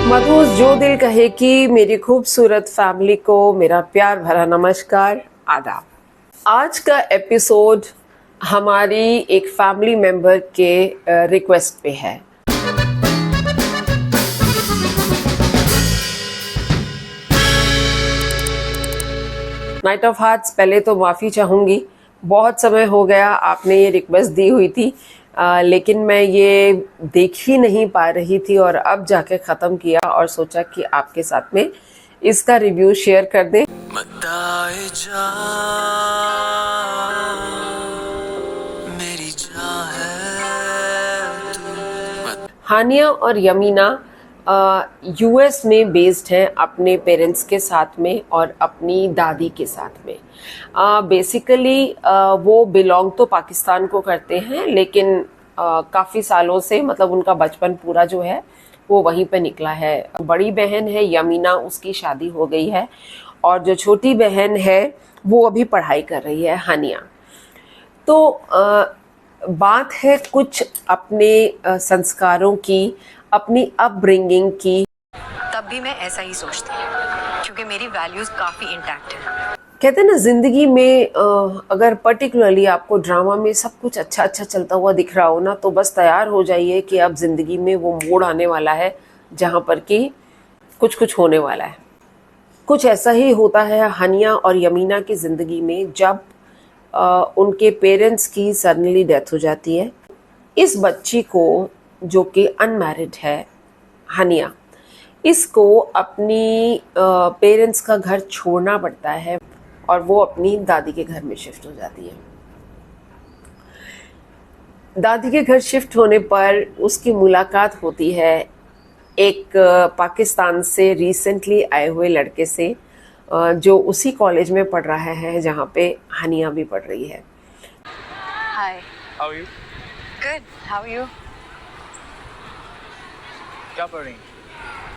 मधुस जो दिल कहे कि मेरी खूबसूरत फैमिली को मेरा प्यार भरा नमस्कार, आदाब। आज का एपिसोड हमारी एक फैमिली मेंबर के रिक्वेस्ट पे है। नाइट ऑफ हार्ट्स, पहले तो माफ़ी चाहूँगी, बहुत समय हो गया आपने ये रिक्वेस्ट दी हुई थी, लेकिन मैं ये देख ही नहीं पा रही थी और अब जाके ख़त्म किया और सोचा कि आपके साथ में इसका रिव्यू शेयर कर दें। मेरी जान है तू। हानिया और यमीना यूएस में बेस्ड हैं अपने पेरेंट्स के साथ में और अपनी दादी के साथ में। बेसिकली वो बिलोंग तो पाकिस्तान को करते हैं, लेकिन काफ़ी सालों से मतलब उनका बचपन पूरा जो है वो वहीं पे निकला है। बड़ी बहन है यमीना, उसकी शादी हो गई है और जो छोटी बहन है वो अभी पढ़ाई कर रही है, हानिया। तो बात है कुछ अपने संस्कारों की, अपनी अपब्रिंगिंग की। तब भी मैं ऐसा ही सोचती हूँ क्योंकि मेरी वैल्यूज काफी इंटैक्ट है। कहते हैं ना, जिंदगी में अगर पर्टिकुलरली आपको ड्रामा में सब कुछ अच्छा अच्छा चलता हुआ दिख रहा हो ना, तो बस तैयार हो जाइए कि अब जिंदगी में वो मोड़ आने वाला है जहाँ पर कि कुछ होने वाला है। कुछ ऐसा ही होता है हानिया और यमीना की ज़िंदगी में, जब उनके पेरेंट्स की सडनली डेथ हो जाती है। इस बच्ची को, जो कि अनमैरिड है, हानिया, इसको अपनी पेरेंट्स का घर छोड़ना पड़ता है और वो अपनी दादी के घर में शिफ्ट हो जाती है। दादी के घर शिफ्ट होने पर उसकी मुलाकात होती है एक पाकिस्तान से रिसेंटली आए हुए लड़के से, जो उसी कॉलेज में पढ़ रहा है जहाँ पे हानिया भी पढ़ रही है। Hi, how are you? Good, how are you? क्या पढ़ रही?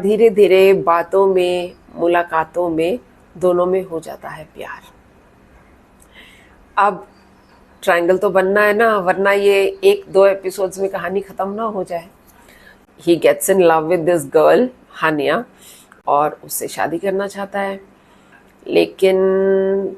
धीरे धीरे बातों में, मुलाकातों में दोनों में हो जाता है प्यार। अब ट्रायंगल तो बनना है ना, वरना ये एक दो एपिसोड्स में कहानी ख़त्म ना हो जाए। He gets in love with this girl Haniya और उससे शादी करना चाहता है, लेकिन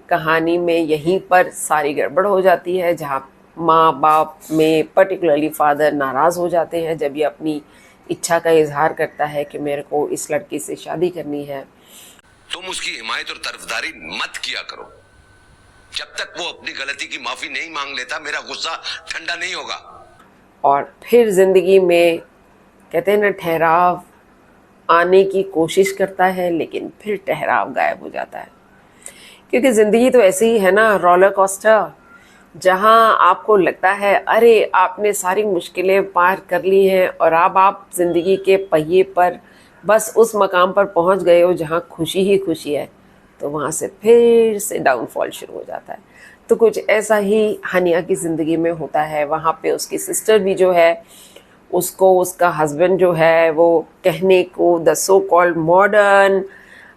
कहानी में यहीं पर सारी गड़बड़ हो जाती है, जहाँ माँ बाप में पर्टिकुलरली फादर नाराज़ हो जाते हैं जब ये अपनी इच्छा का इजहार करता है कि मेरे को इस लड़की से शादी करनी है। तुम उसकी हिमायत और तरफदारी मत किया करो। जब तक वो अपनी गलती की माफी नहीं मांग लेता, मेरा गुस्सा ठंडा नहीं होगा। और फिर जिंदगी में कहते हैं ना, ठहराव आने की कोशिश करता है, लेकिन फिर ठहराव गायब हो जाता है। क्योंकि ज़िंदगी तो ऐसे ही है ना, रोलर कोस्टर, जहाँ आपको लगता है अरे आपने सारी मुश्किलें पार कर ली हैं और अब आप ज़िंदगी के पहिए पर बस उस मकाम पर पहुँच गए हो जहाँ खुशी ही खुशी है, तो वहाँ से फिर से डाउनफॉल शुरू हो जाता है। तो कुछ ऐसा ही हानिया की ज़िंदगी में होता है। वहाँ पे उसकी सिस्टर भी जो है, उसको उसका हस्बैंड जो है वो कहने को the so called modern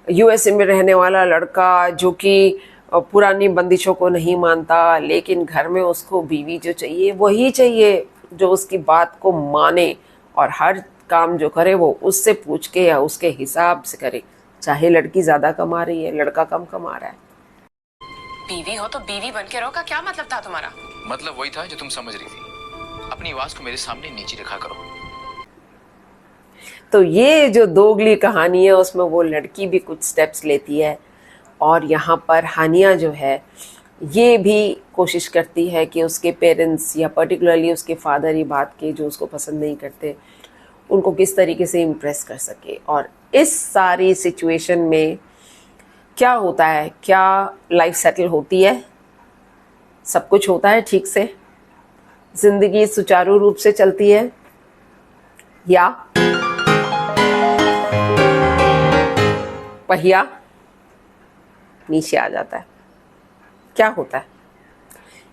USA में रहने वाला लड़का, जो कि पुरानी बंदिशों को नहीं मानता, लेकिन घर में उसको बीवी जो चाहिए वही चाहिए जो उसकी बात को माने और हर काम जो करे वो उससे पूछ के या उसके हिसाब से करे, चाहे लड़की ज़्यादा कमा रही है, लड़का कम कमा रहा है। बीवी हो तो बीवी बन के रहो का क्या मतलब था तुम्हारा? मतलब वही था जो तुम समझ रही थी। अपनी आवाज को मेरे सामने नीचे रखा करो। तो ये जो दोगली कहानी है, उसमें वो लड़की भी कुछ स्टेप्स लेती है और यहाँ पर हानिया जो है ये भी कोशिश करती है कि उसके पेरेंट्स या पर्टिकुलरली उसके फादर ही बात के जो उसको पसंद नहीं करते, उनको किस तरीके से इम्प्रेस कर सके। और इस सारी सिचुएशन में क्या होता है, क्या लाइफ सेटल होती है, सब कुछ होता है ठीक से, ज़िंदगी सुचारू रूप से चलती है, या पहिया नीचे आ जाता है, क्या होता है?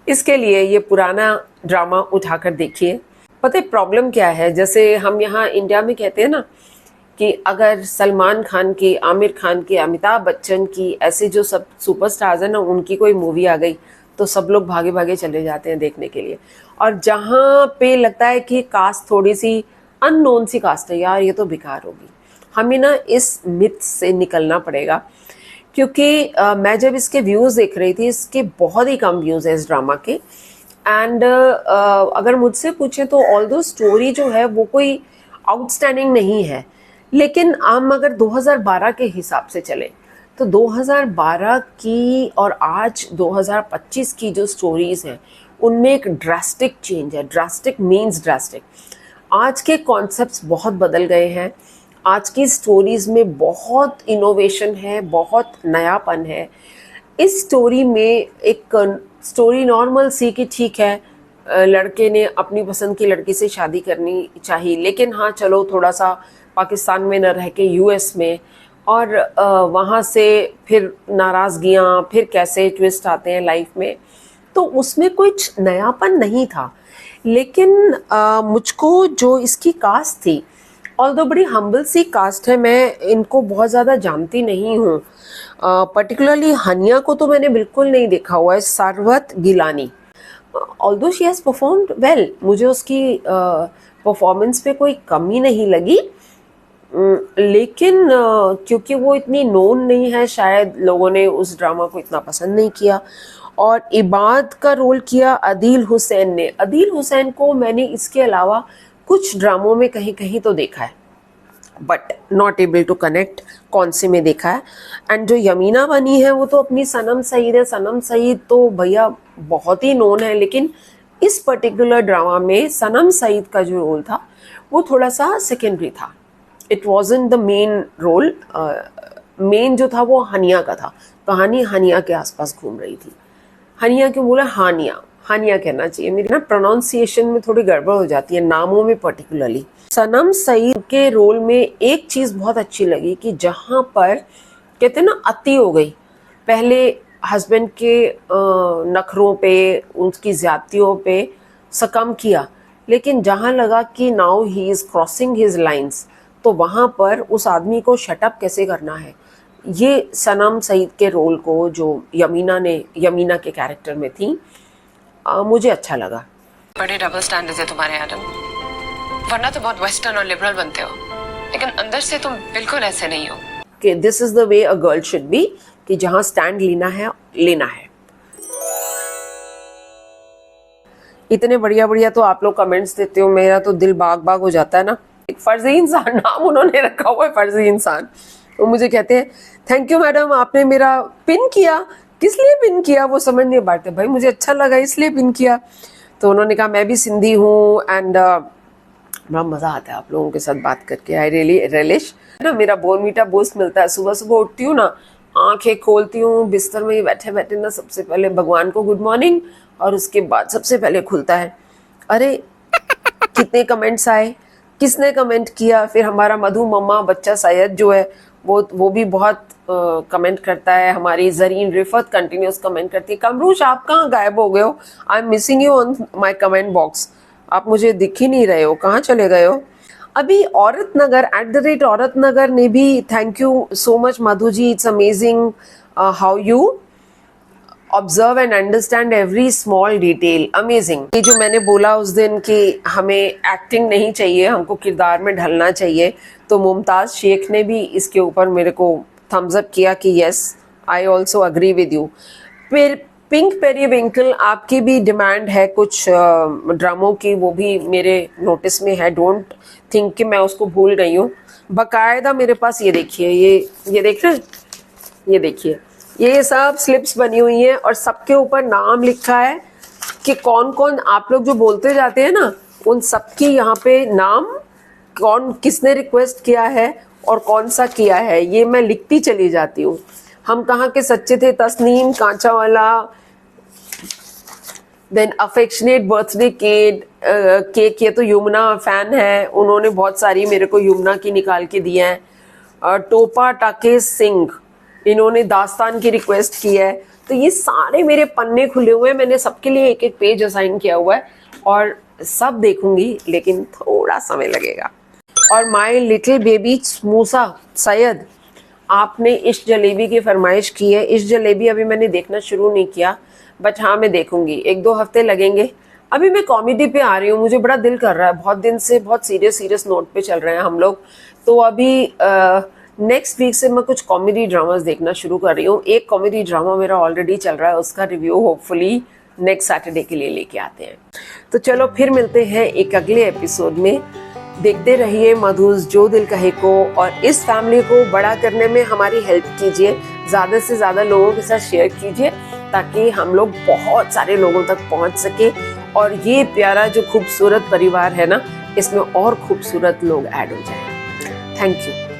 इसके लिए ये पुराना ड्रामा उठाकर देखिए। पता है प्रॉब्लम क्या है? जैसे हम यहाँ इंडिया में कहते हैं ना कि अगर सलमान खान की, आमिर खान की, अमिताभ बच्चन की, ऐसे जो सब सुपरस्टार्स हैं ना, उनकी कोई मूवी आ गई तो सब लोग भागे भागे चले जाते हैं देखने के लिए। और जहाँ पे लगता है कि कास्ट थोड़ी सी अननोन सी कास्ट है, यार ये तो बेकार होगी, हमें ना इस मिथ से निकलना पड़ेगा, क्योंकि मैं जब इसके व्यूज़ देख रही थी, इसके बहुत ही कम व्यूज़ है इस ड्रामा के। एंड अगर मुझसे पूछें तो ऑल्दो स्टोरी जो है वो कोई आउटस्टैंडिंग नहीं है, लेकिन हम अगर 2012 के हिसाब से चले तो 2012 की और आज 2025 की जो स्टोरीज़ हैं उनमें एक ड्रास्टिक चेंज है। Drastic means drastic. आज के कॉन्सेप्ट्स बहुत बदल गए हैं, आज की स्टोरीज़ में बहुत इनोवेशन है, बहुत नयापन है। इस स्टोरी में एक स्टोरी नॉर्मल सी कि ठीक है, लड़के ने अपनी पसंद की लड़की से शादी करनी चाहिए, लेकिन हाँ चलो थोड़ा सा पाकिस्तान में न रह के यूएस में, और वहाँ से फिर नाराज़गियाँ, फिर कैसे ट्विस्ट आते हैं लाइफ में, तो उसमें कुछ नयापन नहीं था। लेकिन मुझको जो इसकी कास्ट थी, ऑल्दो बड़ी हम्बल सी कास्ट है, मैं इनको बहुत ज़्यादा जानती नहीं हूँ। पर्टिकुलरली हनिया को तो मैंने बिल्कुल नहीं देखा हुआ है, Sarwat Gilani. Although she has performed well, मुझे उसकी परफॉर्मेंस पे कोई कमी नहीं लगी, लेकिन क्योंकि वो इतनी नोन नहीं है, शायद लोगों ने उस ड्रामा को इतना पसंद नहीं किया। और इबाद का रोल किया अदील हुसैन ने। अदील हुसैन को मैंने इसके अलावा कुछ ड्रामों में कहीं कहीं तो देखा है, but not able to connect कौन से में देखा है। एंड जो यमीना बनी है वो तो अपनी सनम सईद है। सनम सईद तो भैया बहुत ही नोन है, लेकिन इस पर्टिकुलर ड्रामा में सनम सईद का जो रोल था वो थोड़ा सा सेकेंडरी था। It wasn't the main role. Main जो था वो हनिया का था। कहानी हनिया के आसपास घूम रही थी। हनिया क्यों बोला, हानिया, हानिया कहना चाहिए। मेरी ना प्रोनाउंसिएशन में थोड़ी गड़बड़ हो जाती है, नामों में पर्टिकुलरली। सनम सईद के रोल में एक चीज़ बहुत अच्छी लगी कि जहाँ पर कहते हैं ना अति हो गई, पहले हस्बैंड के नखरों पे, उसकी ज़्यादतियों पे सकम किया, लेकिन जहाँ लगा कि now he is crossing his lines, तो वहाँ पर उस आदमी को शटअप कैसे करना है, ये सनम सईद के रोल को जो यमीना के कैरेक्टर में थी, मुझे अच्छा लगा। बड़े डबल स्टैंडर्ड्स है तुम्हारे एडम, वरना तो बहुत वेस्टर्न और लिबरल बनते हो, लेकिन अंदर से तुम बिल्कुल ऐसे नहीं हो। कि this is the way a girl should be, कि जहां स्टैंड लेना है लेना है। इतने बढ़िया बढ़िया तो आप लोग कमेंट्स देते हो, मेरा तो दिल बाग बाग हो जाता है ना। एक फर्जी इंसान नाम उन्होंने रखा हुआ है, फर्जी इंसान। तो मुझे कहते हैं थैंक यू मैडम, आपने मेरा पिन किया। किस लिए पिन किया वो समझ नहीं पाते। भाई मुझे अच्छा लगा इसलिए पिन किया। तो उन्होंने कहा मैं भी सिंधी हूँ, एंड बड़ा मज़ा आता है आप लोगों के साथ बात करके। आई रियली रिलिश ना, मेरा बोनवीटा बूस्ट मिलता है। सुबह सुबह उठती हूँ ना, आंखें खोलती हूँ, बिस्तर में बैठे बैठे ना सबसे पहले भगवान को गुड मॉर्निंग, और उसके बाद सबसे पहले खुलता है अरे कितने कमेंट्स आए, किसने कमेंट किया। फिर हमारा मधु मम्मा बच्चा सैयद जो है वो भी बहुत कमेंट करता है। हमारी जरीन रिफत कंटिन्यूस कमेंट करती है। कमरूश आप कहाँ गायब हो गए हो, I am missing you on my comment box, आप मुझे दिख ही नहीं रहे हो, कहाँ चले गए हो। अभी औरत नगर @औरत नगर ने भी thank you so much Madhu ji, it's amazing how you observe and understand every small detail, amazing. ये जो मैंने बोला उस दिन कि हमें एक्टिंग नहीं चाहिए, हमको किरदार में ढलना चाहिए, तो मुमताज़ शेख ने भी इसके ऊपर मेरे को थम्स अप किया कि yes I also agree with you. फिर पिंक पेरीविंकल, आपकी भी डिमांड है कुछ ड्रामों की, वो भी मेरे नोटिस में है। डोंट थिंक कि मैं उसको भूल गई हूँ। बाकायदा मेरे पास ये देखिए, ये देख रहे हैं, ये देखिए, ये सब स्लिप्स बनी हुई हैं और सबके ऊपर नाम लिखा है कि कौन कौन, आप लोग जो बोलते जाते हैं ना, उन सबकी यहाँ पे नाम, कौन किसने रिक्वेस्ट किया है और कौन सा किया है, ये मैं लिखती चली जाती हूँ। हम कहाँ के सच्चे थे, Tasneem Kanchawala, then affectionate birthday cake, ये तो यमुना फैन है, उन्होंने बहुत सारी मेरे को यमुना की निकाल के दी हैं। टोपा टाकेश सिंह, इन्होंने दास्तान की रिक्वेस्ट की है। तो ये सारे मेरे पन्ने खुले हुए हैं, मैंने सबके लिए एक एक पेज असाइन किया हुआ है और सब देखूंगी, लेकिन थोड़ा समय लगेगा। और माय लिटिल बेबी मूसा सैयद, आपने इश्क जलेबी की फरमाइश की है। इश्क जलेबी अभी मैंने देखना शुरू नहीं किया, बट हाँ मैं देखूंगी, 1-2 हफ्ते लगेंगे। अभी मैं कॉमेडी पे आ रही हूँ, मुझे बड़ा दिल कर रहा है, बहुत दिन से बहुत सीरियस नोट पे चल रहे हैं हम लोग, तो अभी नेक्स्ट वीक से मैं कुछ कॉमेडी ड्रामास देखना शुरू कर रही हूँ। एक कॉमेडी ड्रामा मेरा ऑलरेडी चल रहा है, उसका रिव्यू होपफुली नेक्स्ट सैटरडे के लिए लेके आते हैं। तो चलो फिर मिलते हैं एक अगले एपिसोड में। देखते रहिए मधुस जो दिल कहे को, और इस फैमिली को बड़ा करने में हमारी हेल्प कीजिए, ज़्यादा से ज़्यादा लोगों के साथ शेयर कीजिए ताकि हम लोग बहुत सारे लोगों तक पहुंच सके, और ये प्यारा जो खूबसूरत परिवार है ना, इसमें और खूबसूरत लोग ऐड हो जाए। Thank you.